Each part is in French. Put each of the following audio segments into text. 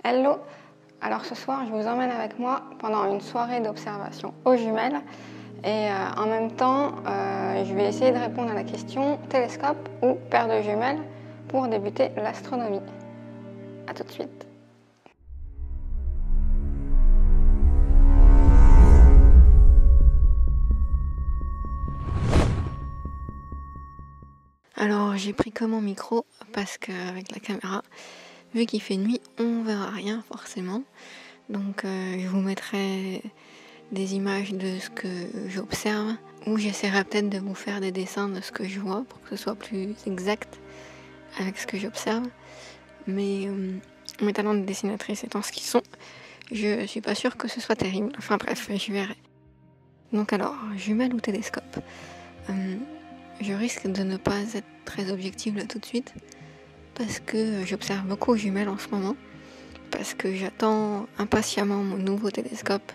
Hello! Alors ce soir, je vous emmène avec moi pendant une soirée d'observation aux jumelles et en même temps, je vais essayer de répondre à la question télescope ou paire de jumelles pour débuter l'astronomie. A tout de suite! Alors j'ai pris que mon micro parce qu'avec la caméra, vu qu'il fait nuit, on verra rien forcément. Donc je vous mettrai des images de ce que j'observe, ou j'essaierai peut-être de vous faire des dessins de ce que je vois pour que ce soit plus exact avec ce que j'observe. Mais mes talents de dessinatrice étant ce qu'ils sont, je suis pas sûre que ce soit terrible. Enfin bref, je verrai. Donc alors, jumelles ou télescope, je risque de ne pas être très objective là tout de suite, parce que j'observe beaucoup aux jumelles en ce moment, parce que j'attends impatiemment mon nouveau télescope,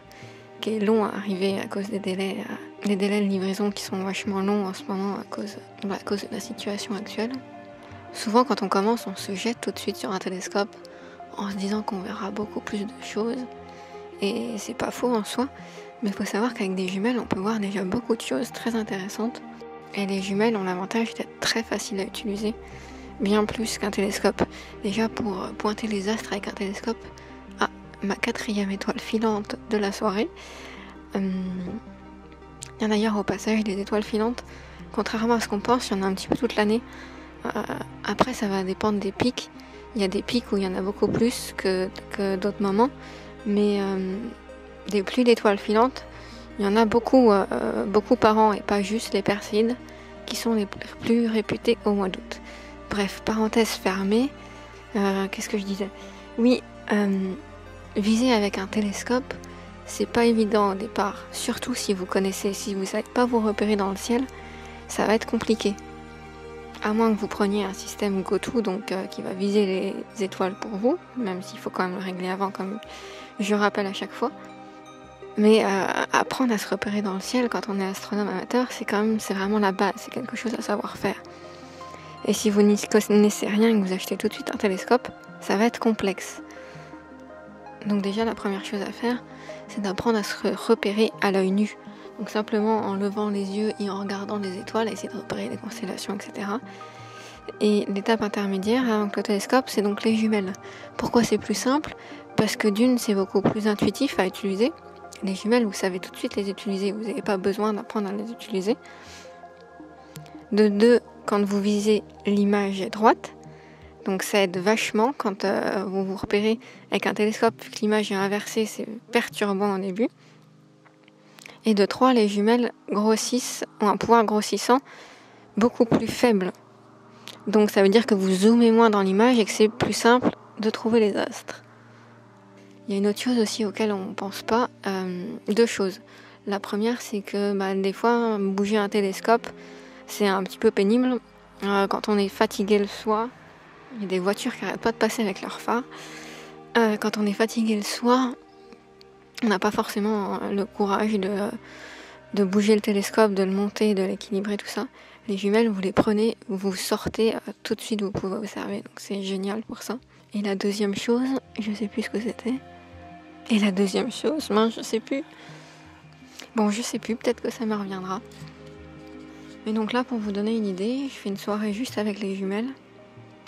qui est long à arriver à cause des délais de livraison qui sont vachement longs en ce moment à cause de la situation actuelle. Souvent quand on commence, on se jette tout de suite sur un télescope en se disant qu'on verra beaucoup plus de choses, et c'est pas faux en soi, mais il faut savoir qu'avec des jumelles, on peut voir déjà beaucoup de choses très intéressantes. Et les jumelles ont l'avantage d'être très faciles à utiliser, bien plus qu'un télescope. Déjà pour pointer les astres avec un télescope, ma 4e étoile filante de la soirée. Il y en a d'ailleurs au passage des étoiles filantes, contrairement à ce qu'on pense, il y en a un petit peu toute l'année. Après ça va dépendre des pics. Il y a des pics où il y en a beaucoup plus que d'autres moments, mais des pluies d'étoiles filantes, il y en a beaucoup par an, et pas juste les Perséides, qui sont les plus réputés au mois d'août. Bref, parenthèse fermée. Qu'est-ce que je disais ? Oui, viser avec un télescope, c'est pas évident au départ. Surtout si vous savez pas vous repérer dans le ciel, ça va être compliqué. À moins que vous preniez un système GoTo, donc qui va viser les étoiles pour vous, même s'il faut quand même le régler avant, comme je rappelle à chaque fois. Mais apprendre à se repérer dans le ciel quand on est astronome amateur, c'est vraiment la base, c'est quelque chose à savoir faire. Et si vous n'y connaissez rien et que vous achetez tout de suite un télescope, ça va être complexe. Donc déjà, la première chose à faire, c'est d'apprendre à se repérer à l'œil nu. Donc simplement en levant les yeux et en regardant les étoiles, essayer de repérer les constellations, etc. Et l'étape intermédiaire avec le télescope, c'est donc les jumelles. Pourquoi c'est plus simple ? Parce que d'une, c'est beaucoup plus intuitif à utiliser. Les jumelles, vous savez tout de suite les utiliser, vous n'avez pas besoin d'apprendre à les utiliser. De deux, quand vous visez, l'image est droite, donc ça aide vachement quand vous vous repérez avec un télescope, vu que l'image est inversée, c'est perturbant au début. Et de trois, les jumelles ont un pouvoir grossissant beaucoup plus faible. Donc ça veut dire que vous zoomez moins dans l'image et que c'est plus simple de trouver les astres. Il y a une autre chose aussi auquel on ne pense pas, deux choses. La première, c'est que des fois, bouger un télescope, c'est un petit peu pénible. Quand on est fatigué le soir, il y a des voitures qui n'arrêtent pas de passer avec leurs phares. Quand on est fatigué le soir, on n'a pas forcément le courage de bouger le télescope, de le monter, de l'équilibrer, tout ça. Les jumelles, vous les prenez, vous sortez, tout de suite vous pouvez observer. Donc c'est génial pour ça. Et la deuxième chose, je sais plus ce que c'était. Je sais plus. Bon, je sais plus, peut-être que ça me reviendra. Mais donc là, pour vous donner une idée, je fais une soirée juste avec les jumelles.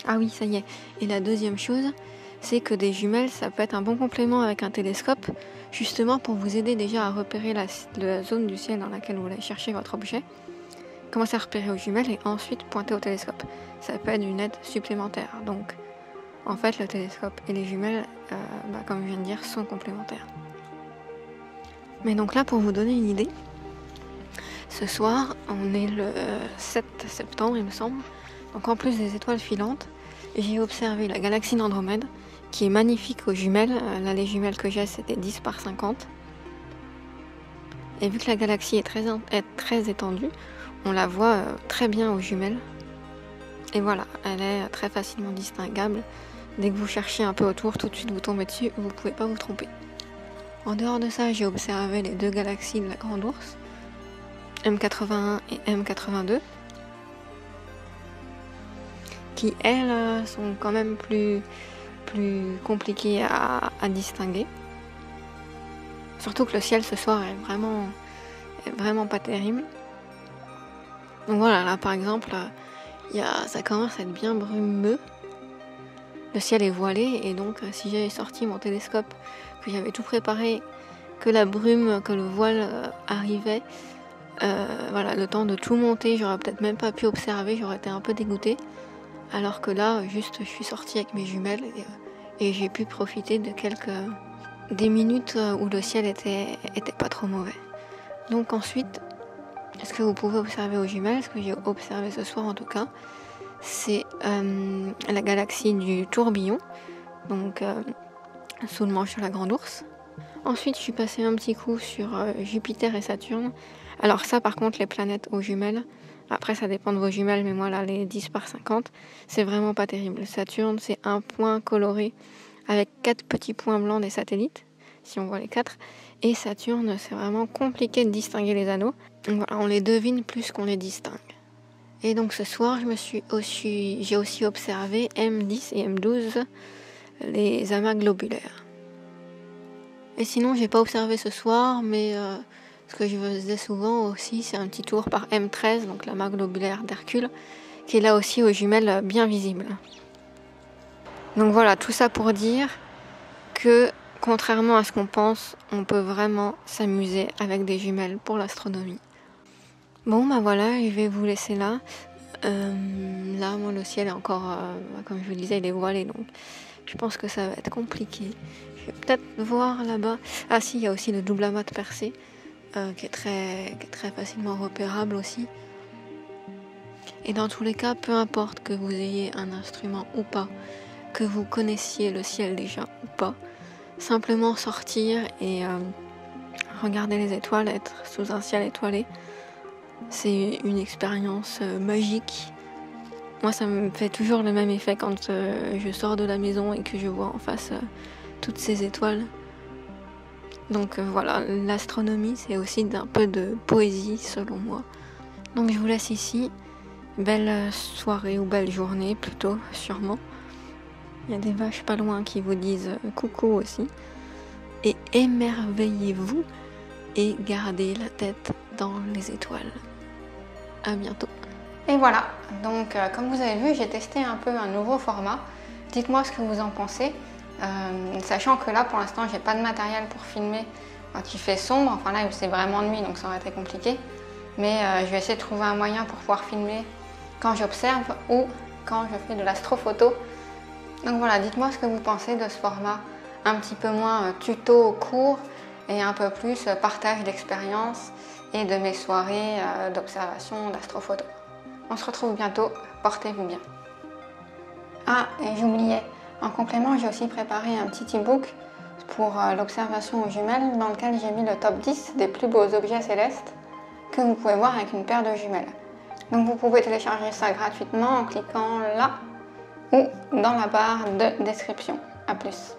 Ah oui, ça y est. Et la deuxième chose, c'est que des jumelles, ça peut être un bon complément avec un télescope, justement pour vous aider déjà à repérer la zone du ciel dans laquelle vous voulez chercher votre objet. Commencez à repérer aux jumelles et ensuite pointer au télescope. Ça peut être une aide supplémentaire. Donc, en fait, le télescope et les jumelles, comme je viens de dire, sont complémentaires. Mais donc là, pour vous donner une idée, ce soir, on est le 7 septembre, il me semble. Donc en plus des étoiles filantes, j'ai observé la galaxie d'Andromède, qui est magnifique aux jumelles. Là, les jumelles que j'ai, c'était 10 par 50. Et vu que la galaxie est très étendue, on la voit très bien aux jumelles. Et voilà, elle est très facilement distinguable. Dès que vous cherchez un peu autour, tout de suite vous tombez dessus, vous ne pouvez pas vous tromper. En dehors de ça, j'ai observé les deux galaxies de la Grande Ourse, M81 et M82, qui elles sont quand même plus plus compliqué à distinguer. Surtout que le ciel ce soir est vraiment pas terrible. Donc voilà, là par exemple, ça commence à être bien brumeux. Le ciel est voilé et donc si j'avais sorti mon télescope, que j'avais tout préparé, que la brume, que le voile arrivait, voilà, le temps de tout monter, j'aurais peut-être même pas pu observer, j'aurais été un peu dégoûtée. Alors que là, juste je suis sortie avec mes jumelles et j'ai pu profiter de des minutes où le ciel était pas trop mauvais. Donc ensuite, ce que vous pouvez observer aux jumelles, ce que j'ai observé ce soir en tout cas, c'est la galaxie du Tourbillon, donc sous le manche de la Grande Ourse. Ensuite, je suis passée un petit coup sur Jupiter et Saturne. Alors ça, par contre, les planètes aux jumelles, après ça dépend de vos jumelles, mais moi là, les 10/50, c'est vraiment pas terrible. Saturne, c'est un point coloré avec 4 petits points blancs des satellites, si on voit les 4. Et Saturne, c'est vraiment compliqué de distinguer les anneaux. Donc voilà, on les devine plus qu'on les distingue. Et donc ce soir, j'ai aussi observé M10 et M12, les amas globulaires. Et sinon, j'ai pas observé ce soir, mais ce que je faisais souvent aussi, c'est un petit tour par M13, donc l'amas globulaire d'Hercule, qui est là aussi aux jumelles bien visible. Donc voilà, tout ça pour dire que, contrairement à ce qu'on pense, on peut vraiment s'amuser avec des jumelles pour l'astronomie. Bon, bah voilà, je vais vous laisser là. Là, moi, le ciel est encore, comme je vous le disais, il est voilé, donc je pense que ça va être compliqué. Je vais peut-être voir là-bas. Ah si, il y a aussi le double amas de Persée, qui est très facilement repérable aussi. Et dans tous les cas, peu importe que vous ayez un instrument ou pas, que vous connaissiez le ciel déjà ou pas, simplement sortir et regarder les étoiles, être sous un ciel étoilé, c'est une expérience magique. Moi, ça me fait toujours le même effet quand je sors de la maison et que je vois en face toutes ces étoiles. Donc voilà, l'astronomie, c'est aussi un peu de poésie selon moi. Donc je vous laisse ici. Belle soirée ou belle journée plutôt, sûrement. Il y a des vaches pas loin qui vous disent coucou aussi. Et émerveillez-vous et gardez la tête dans les étoiles. À bientôt. Et voilà, donc comme vous avez vu, j'ai testé un peu un nouveau format. Dites-moi ce que vous en pensez. Sachant que là, pour l'instant, j'ai pas de matériel pour filmer quand il fait sombre. Enfin là, c'est vraiment nuit, donc ça aurait été compliqué. Mais je vais essayer de trouver un moyen pour pouvoir filmer quand j'observe ou quand je fais de l'astrophoto. Donc voilà, dites-moi ce que vous pensez de ce format un petit peu moins tuto court et un peu plus partage d'expérience et de mes soirées d'observation d'astrophoto. On se retrouve bientôt, portez-vous bien. Ah, et j'oubliais, en complément, j'ai aussi préparé un petit e-book pour l'observation aux jumelles dans lequel j'ai mis le top 10 des plus beaux objets célestes que vous pouvez voir avec une paire de jumelles. Donc vous pouvez télécharger ça gratuitement en cliquant là ou dans la barre de description. A plus.